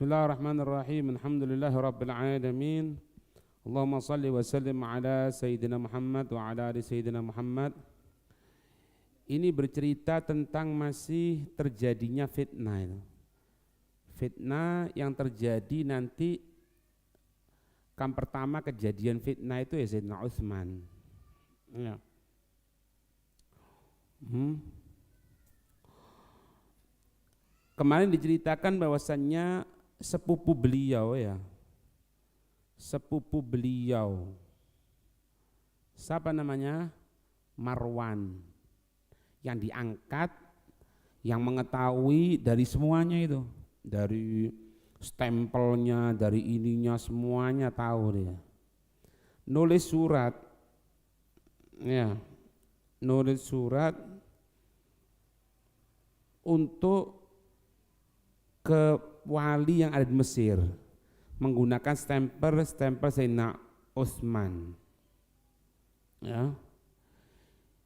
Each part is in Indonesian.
Bismillahirrahmanirrahim. Alhamdulillahirabbil alamin. Allahumma shalli wa sallim ala sayyidina Muhammad wa ala ali sayyidina Muhammad. Ini bercerita tentang masih terjadinya fitnah itu. Fitnah yang terjadi nanti kan pertama kejadian fitnah itu ya Sayyidina Utsman. Ya. Kemarin diceritakan bahwasannya sepupu beliau siapa namanya? Marwan, yang diangkat, yang mengetahui dari semuanya itu, dari stempelnya, dari ininya semuanya tahu dia. Nulis surat untuk ke wali yang ada di Mesir menggunakan stempel Sayyidina Utsman. Ya.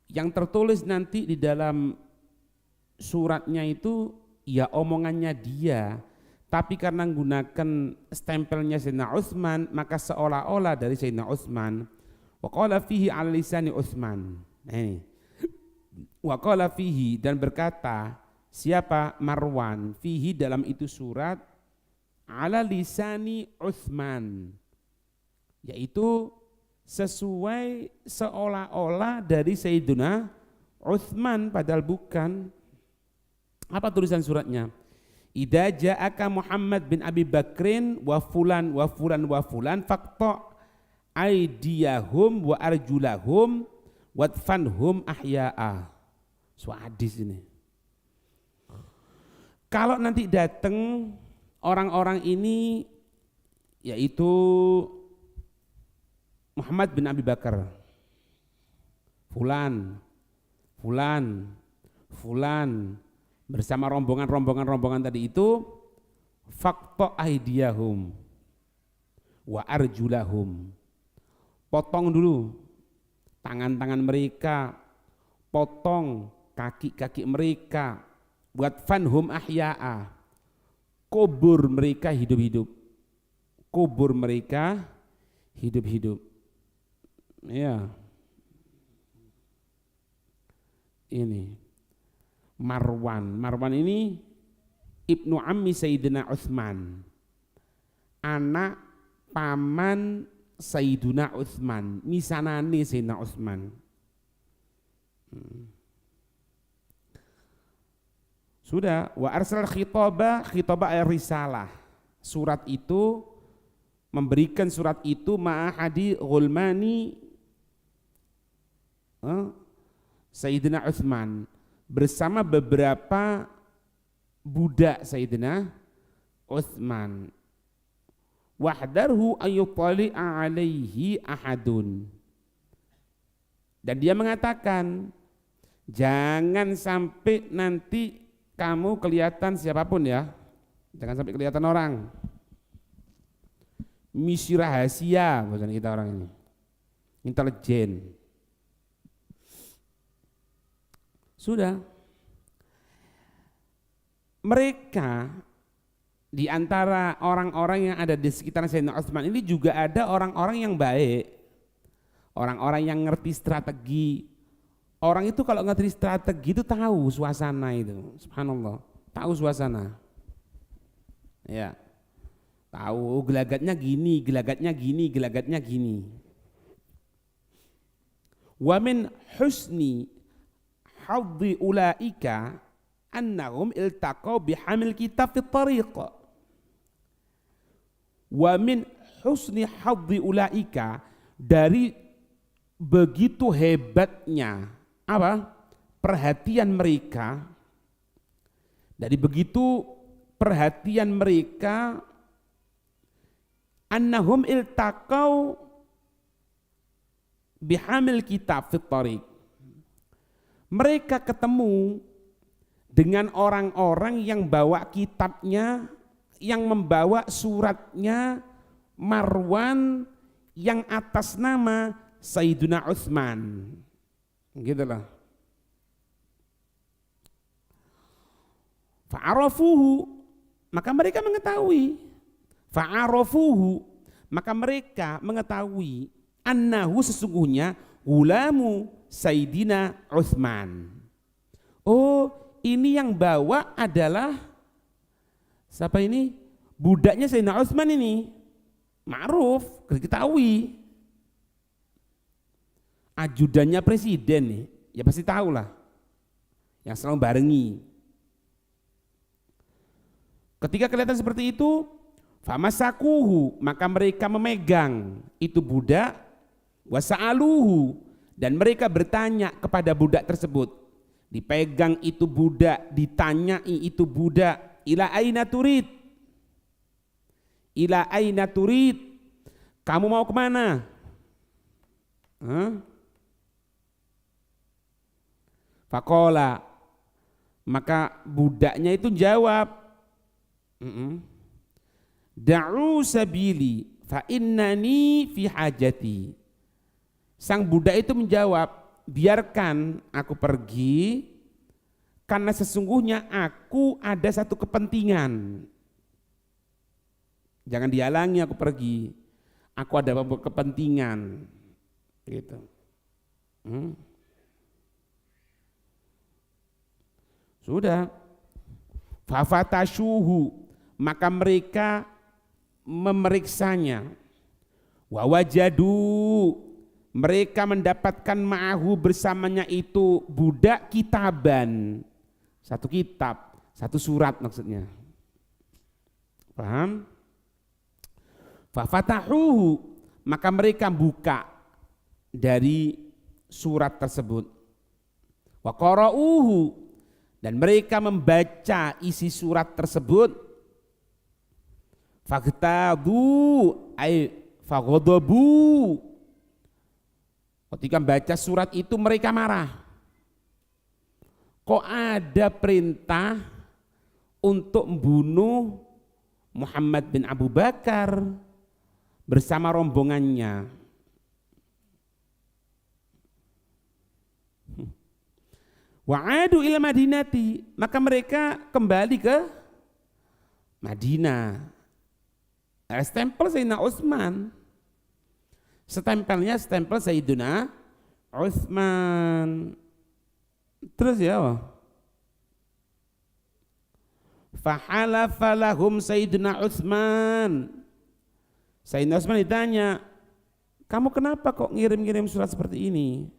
Yang tertulis nanti di dalam suratnya itu ya omongannya dia, tapi karena menggunakan stempelnya Sayyidina Utsman maka seolah-olah dari Sayyidina Utsman. Wa qala fihi ala lisani Utsman. Nah ini. Wa qala fihi, dan berkata siapa? Marwan, fihi dalam itu surat, ala lisani Utsman, yaitu sesuai seolah-olah dari Sayyidina Utsman padahal bukan. Apa tulisan suratnya? Idza ja'aka Muhammad bin Abi Bakrin wa fulan wa fulan wa fulan faqta aydiyahum wa arjulahum wadfanhum ahya'a. Hadis ini. Kalau nanti datang orang-orang ini, yaitu Muhammad bin Abi Bakar, fulan bersama rombongan tadi itu, faqta aydiyahum wa arjulahum, potong dulu tangan-tangan mereka, potong kaki-kaki mereka, buat fanhum ahya'a, kubur mereka hidup-hidup, ya. Ini Marwan ini ibnu ammi Sayyidina Utsman, anak paman Sayyidina Utsman, misanane Sayyidina Utsman. Sudah, wa arsal khitaba risalah. Surat itu memberikan surat itu ma'ahadi Ghulmani Sayyidina Utsman bersama beberapa budak Sayyidina Utsman. Wahdarhu ayyutali'a alaihi ahadun. Dan dia mengatakan, jangan sampai nanti kamu kelihatan siapapun ya, jangan sampai kelihatan orang. Misi rahasia bahasa kita orang ini, intelijen. Sudah, mereka di antara orang-orang yang ada di sekitar Sayyidina Utsman ini juga ada orang-orang yang baik, orang-orang yang ngerti strategi. Orang itu kalau ngerti strategi itu tahu suasana itu, subhanallah, tahu suasana. Ya. Tahu gelagatnya gini. Wa min husni hadhi ulaika annahum iltaqau bihamil kitab fi tariq. Wa min husni hadhi ulaika, dari begitu hebatnya perhatian mereka, dari begitu perhatian mereka, annahum iltaqau bihamil kitab fit tariq, mereka ketemu dengan orang-orang yang bawa kitabnya, yang membawa suratnya Marwan yang atas nama Sayyidina Utsman. Gitulah. Fa'arafuhu, maka mereka mengetahui. Fa'arafuhu, maka mereka mengetahui annahu sesungguhnya gulamu Sayyidina Utsman. Oh, ini yang bawa adalah siapa ini? Budaknya Sayyidina Utsman ini. Ma'ruf, diketahui. Ajudannya presiden nih, ya pasti tahu lah. Yang selalu barengi. Ketika kelihatan seperti itu, famasakuhu, maka mereka memegang itu budak, wasa'aluhu, dan mereka bertanya kepada budak tersebut. Dipegang itu budak, ditanyai itu budak, ila aina turid, ila aina turid, kamu mau kemana? Fakola, maka budaknya itu jawab, da'u sabili fa innani fi hajati. Sang budak itu menjawab, biarkan aku pergi karena sesungguhnya aku ada satu kepentingan. Jangan dihalangi aku pergi, aku ada kepentingan gitu. Sudah, fafatashuhu, maka mereka memeriksanya. Wawajadu, mereka mendapatkan ma'ahu bersamanya itu budak kitaban, satu kitab, satu surat maksudnya. Paham? Fafatahuhu, maka mereka buka dari surat tersebut. Wa qara'uhu, dan mereka membaca isi surat tersebut. Faghtadu ay faghadabu, ketika baca surat itu mereka marah. Kok ada perintah untuk membunuh Muhammad bin Abu Bakar bersama rombongannya? Wa'adu ila Madinati, maka mereka kembali ke Madinah. Stempel Sayyidina Utsman, stempelnya stempel Sayyidina Utsman. Terus ya, fahalafa lahum Sayyidina Utsman. Sayyidina Utsman ditanya, kamu kenapa kok ngirim-ngirim surat seperti ini?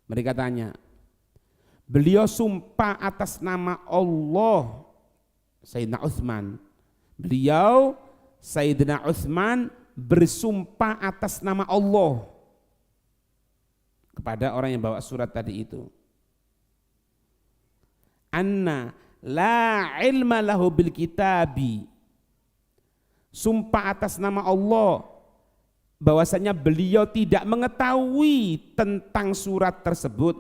Mereka tanya, beliau sumpah atas nama Allah. Sayyidina Utsman, beliau Sayyidina Utsman bersumpah atas nama Allah kepada orang yang bawa surat tadi itu. Anna la ilma lahu bil kitabi, sumpah atas nama Allah bahwasanya beliau tidak mengetahui tentang surat tersebut.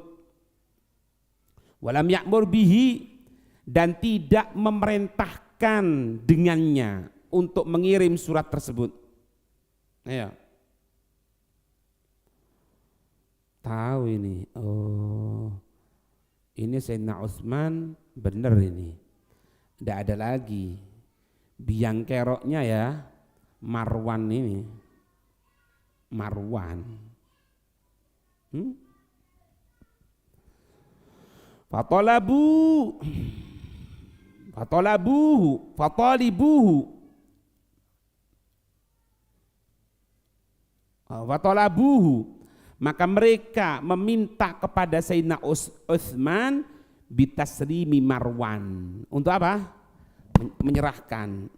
Walam ya'mur bihi, dan tidak memerintahkan dengannya untuk mengirim surat tersebut. Ya. Tahu ini, oh ini Sayyidina Utsman benar ini. Tidak ada lagi biang keroknya ya, Marwan ini. Marwan. Fatolabuhu, maka mereka meminta kepada Sayyidina Utsman bitasrimi Marwan. Untuk apa? Menyerahkan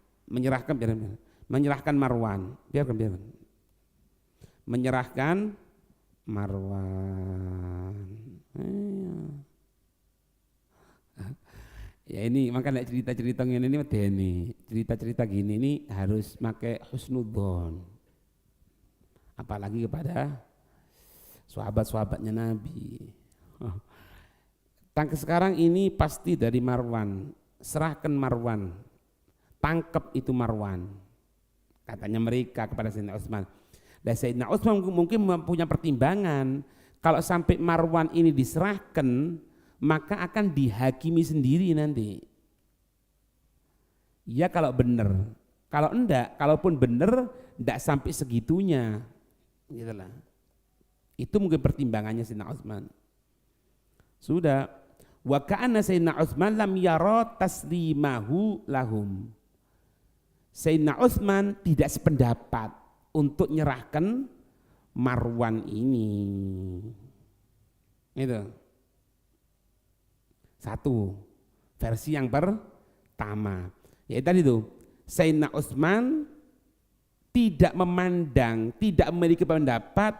Marwan. Biarkan. Menyerahkan Marwan. Ya ini makanya cerita-cerita ini cerita-cerita gini ini harus pakai husnudzon. Apalagi kepada sahabat-sahabatnya Nabi. Sekarang ini pasti dari Marwan, serahkan Marwan, tangkap itu Marwan, katanya mereka kepada Sayyidina Utsman. Dan Sayyidina Utsman mungkin punya pertimbangan, kalau sampai Marwan ini diserahkan, maka akan dihakimi sendiri nanti. Ya kalau benar. Kalau enggak, kalaupun benar enggak sampai segitunya. Gitulah. Itu mungkin pertimbangannya Sayyidina Utsman. Sudah. Wa ka'anna Sayyidina Utsman lam yara taslimahu lahum. Sayyidina Utsman tidak sependapat untuk nyerahkan Marwan ini. Itu. Satu. Versi yang pertama. Ya tadi itu. Sayyidina Utsman tidak memandang, tidak memiliki pendapat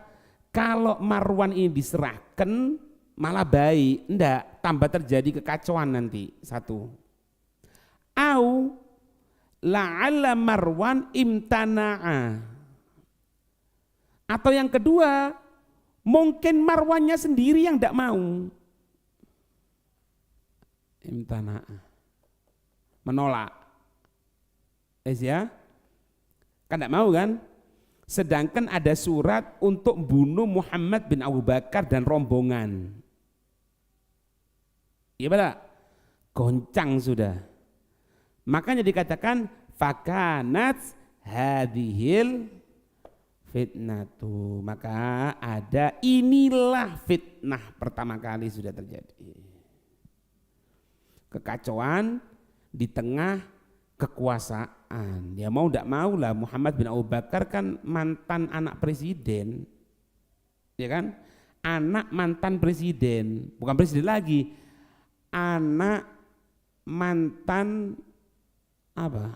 kalau Marwan ini diserahkan malah baik, enggak, tambah terjadi kekacauan nanti. Satu. Au la'alla Marwan imtana'a. Atau yang kedua, mungkin Marwannya sendiri yang enggak mau. Imtana'a. Menolak. Ya, kan enggak mau kan? Sedangkan ada surat untuk bunuh Muhammad bin Abu Bakar dan rombongan. Iya betul? Goncang sudah. Makanya dikatakan fakanat hadhil fitnatu. Maka ada inilah fitnah pertama kali sudah terjadi. Kekacauan di tengah kekuasaan. Ya mau tidak mau lah, Muhammad bin Abu Bakar kan mantan anak presiden, ya kan? Anak mantan presiden, bukan presiden lagi, anak mantan apa?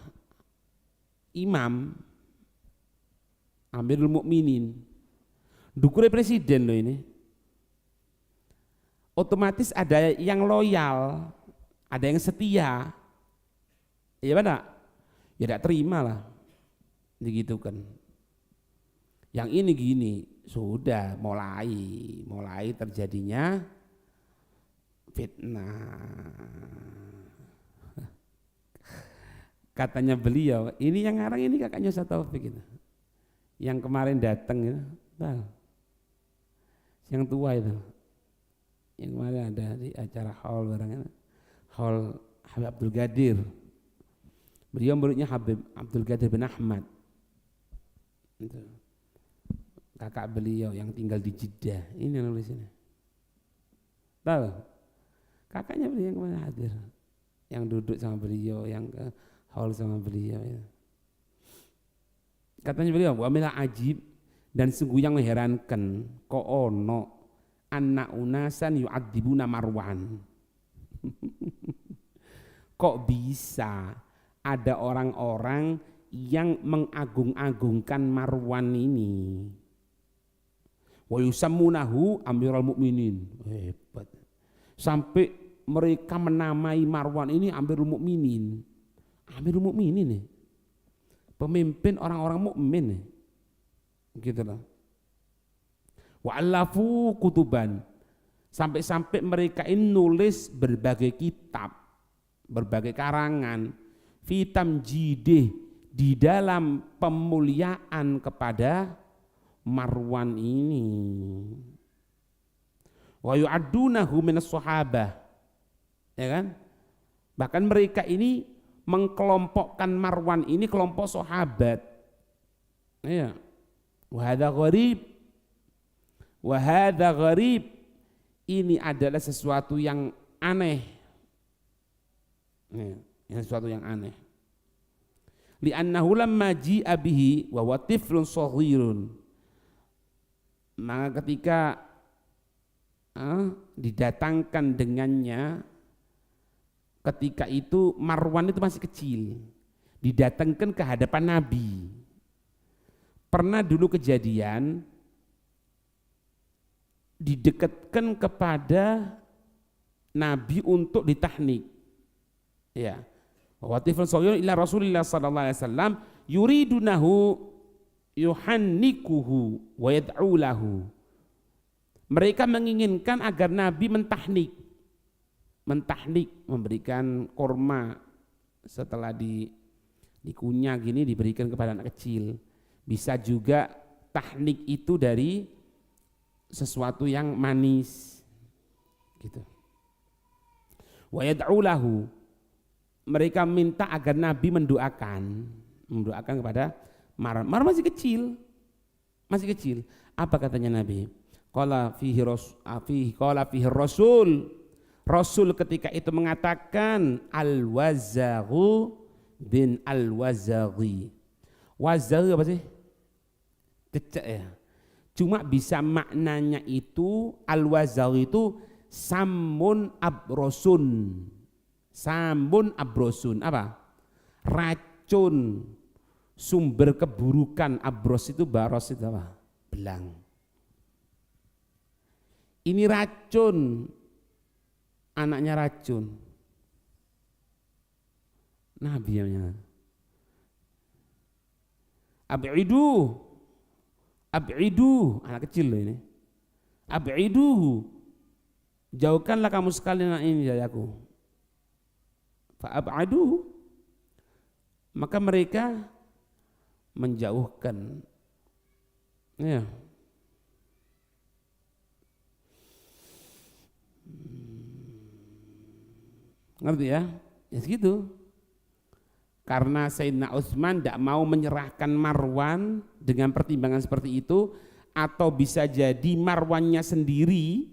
Imam Amirul Mukminin, dukure presiden loh ini. Otomatis ada yang loyal, ada yang setia. Iya benar? Ya tidak terima lah, digitukan. Yang ini gini, sudah mulai terjadinya fitnah. Katanya beliau, ini yang ngarang ini kakaknya Ustaz Taufik itu, yang kemarin datang itu, yang tua itu, yang kemarin ada di acara haul barangnya, haul Habib Abdul Qadir. Beliau muridnya Habib Abdul Qadir bin Ahmad. Itu. Kakak beliau yang tinggal di Jeddah. Ini yang nulis ini. Tahu? Kakaknya beliau yang kemarin hadir. Yang duduk sama beliau, yang ke haul sama beliau. Ya. Katanya beliau, wa mila ajib, dan sungguh yang mengherankan, kok ono anna unasan yu'adzibuna Marwan. Kok bisa ada orang-orang yang mengagung-agungkan Marwan ini. Wa yusammunahu Amirul Mukminin. Hebat. Sampai mereka menamai Marwan ini Amirul Mukminin. Amirul Mukminin nih. Pemimpin orang-orang mukmin nih. Gitu loh. Wa allafu kutuban. Sampai-sampai mereka ini nulis berbagai kitab, berbagai karangan, fitam jidih, di dalam pemuliaan kepada Marwan ini. Wa yu'addunahu minas sahabah. Ya kan? Bahkan mereka ini mengkelompokkan Marwan ini kelompok sahabat. Ya. Wa hadza gharib. Wa hadza gharib. Ini adalah sesuatu yang aneh. Ya. Yang sesuatu yang aneh. Li'annahu lamma ji'a bihi wa huwa tiflun shaghirun. Maka ketika didatangkan dengannya, ketika itu Marwan itu masih kecil, didatangkan ke hadapan Nabi. Pernah dulu kejadian didekatkan kepada Nabi untuk ditahnik. Ya. Wa tiflun shaghirun ila Rasulillah sallallahu alaihi wasallam yuridunahu yuhannikuhu wa yad'u lahu. Mereka menginginkan agar Nabi mentahnik, memberikan korma setelah dikunyah gini diberikan kepada anak kecil. Bisa juga tahnik itu dari sesuatu yang manis gitu. Wa yad'u lahu, mereka minta agar Nabi mendoakan kepada Mar. Mar masih kecil. Apa katanya Nabi? Qala fihi Rasul. Rasul ketika itu mengatakan al-wazaghu bin al-wazaghi. Wazaghi apa sih? Cecek ya. Cuma bisa maknanya itu al-wazaghi itu samun abrosun. Apa? Racun, sumber keburukan. Abros itu, baros itu apa? Belang. Ini racun, anaknya racun. Nabi yang Ab'idu, anak kecil loh ini. Ab'iduhu, jauhkanlah kamu sekalian anak ini dari aku. Fa'ab'aduhu, maka mereka menjauhkan. Ya. Ngerti ya? Ya segitu. Karena Sayyidina Utsman tidak mau menyerahkan Marwan dengan pertimbangan seperti itu, atau bisa jadi Marwannya sendiri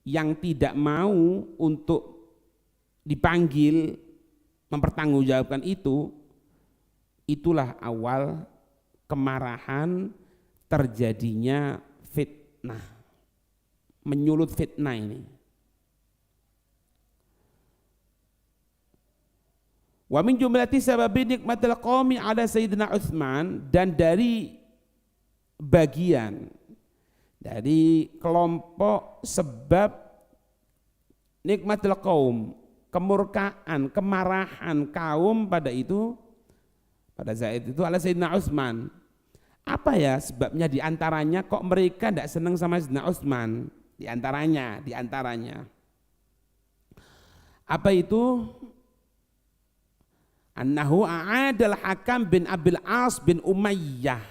yang tidak mau untuk dipanggil mempertanggungjawabkan itu. Itulah awal kemarahan terjadinya fitnah, menyulut fitnah ini. Wa min jumlati sababi nikmatil qaumi ala Sayyidina Utsman, dan dari bagian dari kelompok sebab nikmatil qaum, kemurkaan, kemarahan kaum pada saat itu ala Sayyidina Utsman. Apa ya sebabnya? Diantaranya kok mereka tidak senang sama Sayyidina Utsman? Diantaranya apa itu? Annahu a'adal Hakam bin Abil As bin Umayyah.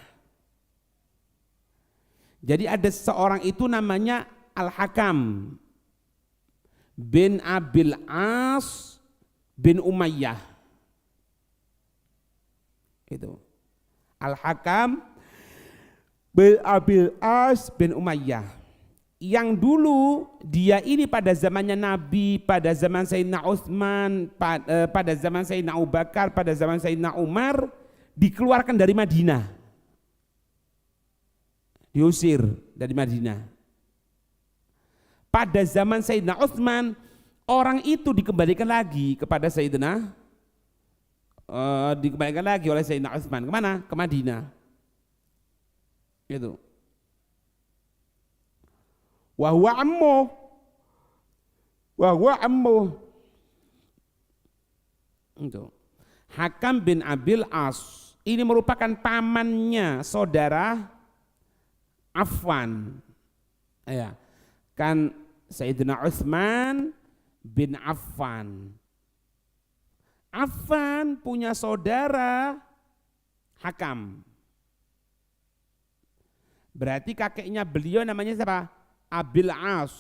Jadi ada seorang itu namanya Al-Hakam bin Abil As bin Umayyah. Itu Al-Hakam bin Abil As bin Umayyah, yang dulu dia ini pada zamannya Nabi, pada zaman Sayyidina Utsman, pada zaman Sayyidina Abu Bakar, pada zaman Sayyidina Umar, dikeluarkan dari Madinah, diusir dari Madinah. Pada zaman Sayyidina Utsman, orang itu dikembalikan lagi kepada Sayyidina, dikembalikan lagi oleh Sayyidina Utsman. Kemana? Ke Madinah. Gitu. Wa huwa ammu. Itu. Hakam bin Abil As ini merupakan pamannya saudara Affan. Ya. Kan Sayyidina Utsman bin Affan. Affan punya saudara Hakam. Berarti kakeknya beliau namanya siapa? Abil As.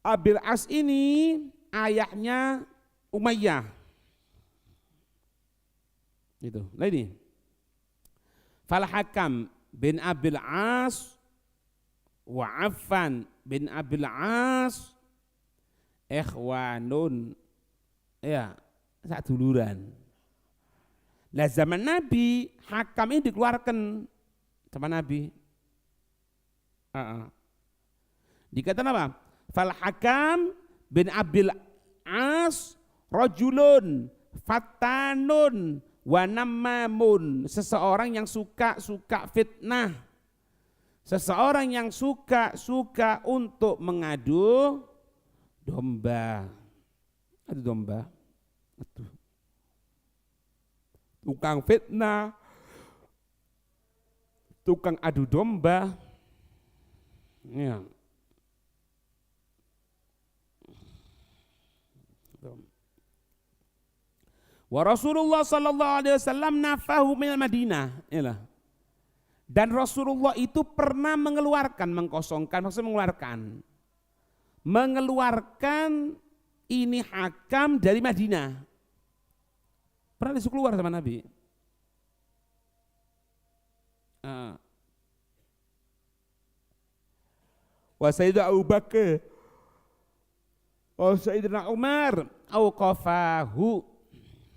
Abil As ini ayahnya Umayyah. Itu. Nah ini. Fal Hakam bin Abil As wa Affan bin Abil As ikhwanun. Ya, saduluran. Nah zaman Nabi, Hakam ini dikeluarkan sama Nabi. Dikatakan apa? Fal Hakam bin Abil As rajulun fatanun wa nammamun, seseorang yang suka fitnah, seseorang yang suka untuk mengadu domba. Adu domba. Aduh. Tukang fitnah, tukang adu domba. Ya. Wa Rasulullah sallallahu alaihi wasallam nafahu min Madinah. Yalah. Dan Rasulullah itu pernah mengeluarkan, mengkosongkan, maksudnya mengeluarkan ini Hakam dari Madinah. Pernah disuruh keluar sama Nabi. Wa Sayyidina Abu Bakar wa Sayyidina Umar auqafahu,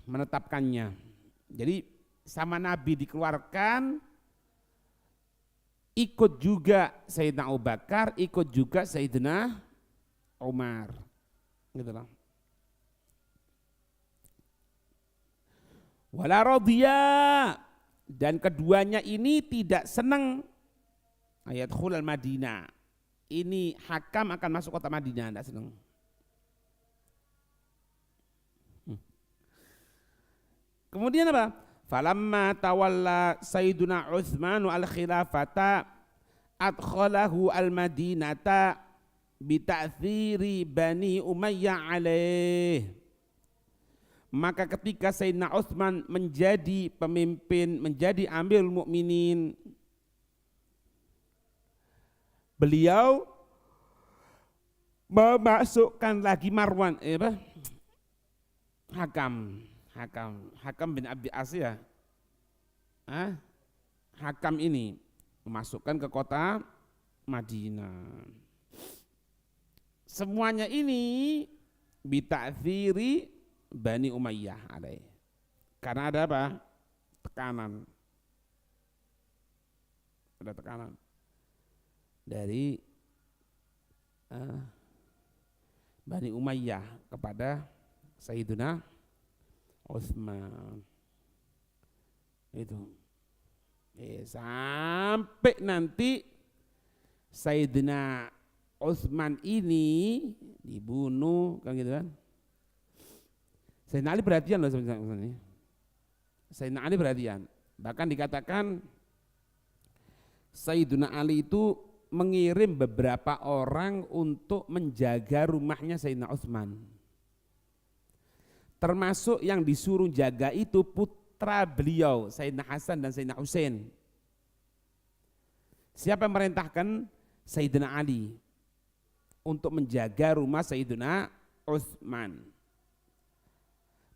menetapkannya. Jadi sama Nabi dikeluarkan, ikut juga Sayyidina Abu Bakar, ikut juga Sayyidina Umar. Gitu lah. Wala radhiya, dan keduanya ini tidak senang ayat khulal Madinah. Ini Hakam akan masuk kota Madinah, tidak senang. Kemudian apa? Falamma tawalla Sayyiduna Utsman al-khilafata adkhalahu al-Madinata bita'thiri Bani Umayyah alaih. Maka ketika Sayyidina Utsman menjadi pemimpin, menjadi Amirul Mukminin, beliau memasukkan lagi Marwan, Hakam bin Abi As ya. Hakam ini memasukkan ke kota Madinah. Semuanya ini bita'thiri Bani Umayyah alaih. Karena ada apa? Tekanan. Ada tekanan dari Bani Umayyah kepada Sayyiduna Utsman. Itu. Sampai nanti Sayyidina Utsman ini dibunuh, kan gitu kan. Sayyidina Ali perhatian loh sebenarnya. Sayyidina Ali perhatian. Bahkan dikatakan Sayyidina Ali itu mengirim beberapa orang untuk menjaga rumahnya Sayyidina Utsman. Termasuk yang disuruh jaga itu putra beliau, Sayyidina Hasan dan Sayyidina Husain. Siapa yang merintahkan? Sayyidina Ali untuk menjaga rumah Sayyidina Utsman.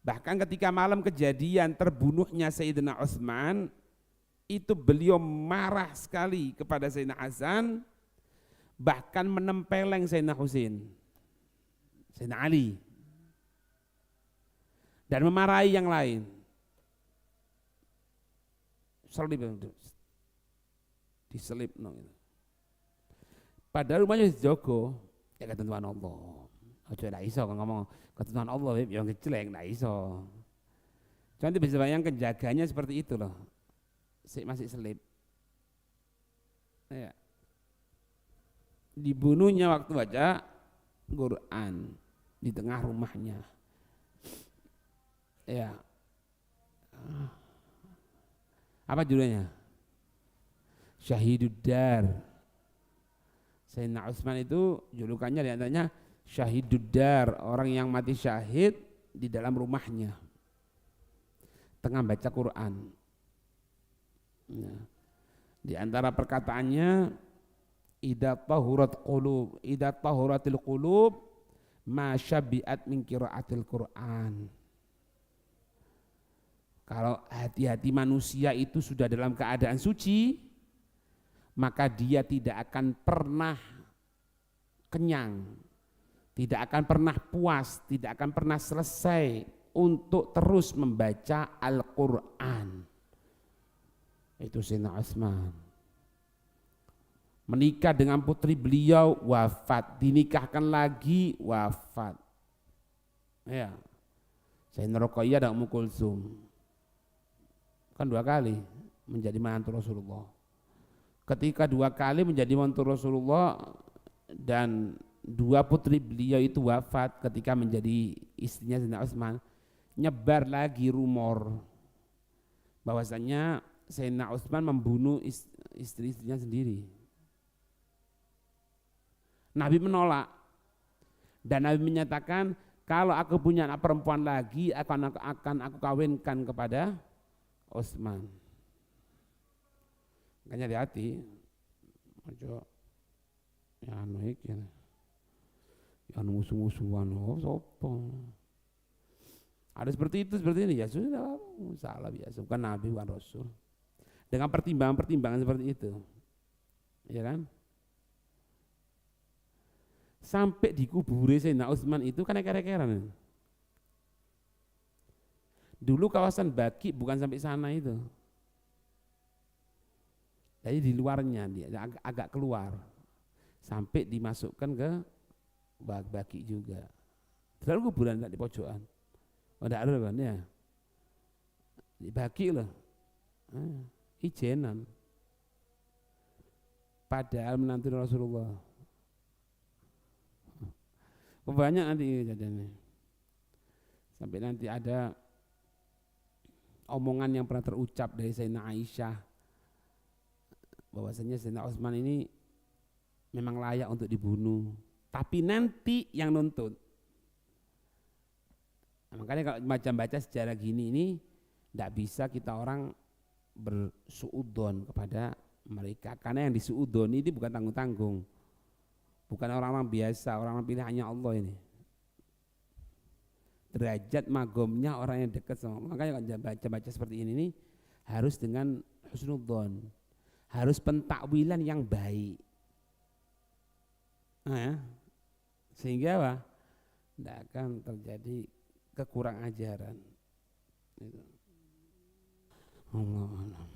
Bahkan ketika malam kejadian terbunuhnya Sayyidina Utsman, itu beliau marah sekali kepada Sayyidina Hasan, bahkan menempeleng Sayyidina Husain, Sayyidina Ali, dan memarahi yang lain. Diselip, padahal rumahnya dijogo, ya ketentuan Allah. Aja ndak iso ngomong ketentuan Allah yang jelek, ndak iso. Jangan bisa bayangkan jaganya seperti itu loh. Masih selip. Ya. Dibunuhnya waktu baca Quran di tengah rumahnya. Ya. Apa judulnya? Syahiduddar. Sayyidina Utsman itu julukannya diantaranya Syahiduddar, orang yang mati syahid di dalam rumahnya tengah baca Quran. Ya. Di antara perkataannya, idza tahuratil qulub ma syabi'at min qiraatil Quran. Kalau hati-hati manusia itu sudah dalam keadaan suci, maka dia tidak akan pernah kenyang, tidak akan pernah puas, tidak akan pernah selesai untuk terus membaca Al-Quran. Itu Sayyidina Utsman. Menikah dengan putri beliau, wafat, dinikahkan lagi, wafat. Ya. Sayyidina Ruqayyah dan Ummu Kulsum. Kan 2 kali menjadi menantu Rasulullah. Ketika 2 kali menjadi menantu Rasulullah dan 2 putri beliau itu wafat ketika menjadi istrinya Sayyidina Utsman, nyebar lagi rumor bahwasanya Sayyidina Utsman membunuh istri-istrinya sendiri. Nabi menolak dan Nabi menyatakan, kalau aku punya anak perempuan lagi akan aku kawinkan kepada Utsman. Makanya hati-hati. Ojo ya anu iki. Ya musuh-musuhan sapa. Ada seperti itu, seperti ini ya sudah, salah biasa, bukan nabi, bukan rasul. Dengan pertimbangan-pertimbangan seperti itu. Ya kan? Sampai di kuburan Sayyidina Utsman itu kan eker-ekeran. Dulu kawasan Baqi bukan sampai sana itu. Jadi di luarnya dia agak keluar. Sampai dimasukkan ke Baqi juga. Terlalu kuburan enggak di pojokan. Oh enggak ada kan ya. Di Baqi loh. Ijenan. Padahal menantu Rasulullah. Banyak nanti jadinya. Sampai nanti ada omongan yang pernah terucap dari Sayyidina Aisyah bahwasanya Sayyidina Utsman ini memang layak untuk dibunuh, tapi nanti yang nuntut. Nah, makanya kalau macam baca sejarah gini ini tidak bisa kita orang bersuudzon kepada mereka, karena yang disuudzon ini bukan tanggung-tanggung. Bukan orang-orang biasa, orang-orang pilihannya Allah ini. Derajat magomnya orang yang dekat sama Allah. Makanya kalau baca-baca seperti ini nih, harus dengan husnudzon. Harus pentakwilan yang baik. Nah ya, sehingga apa? Tidak akan terjadi kekurang ajaran. Allah Allah.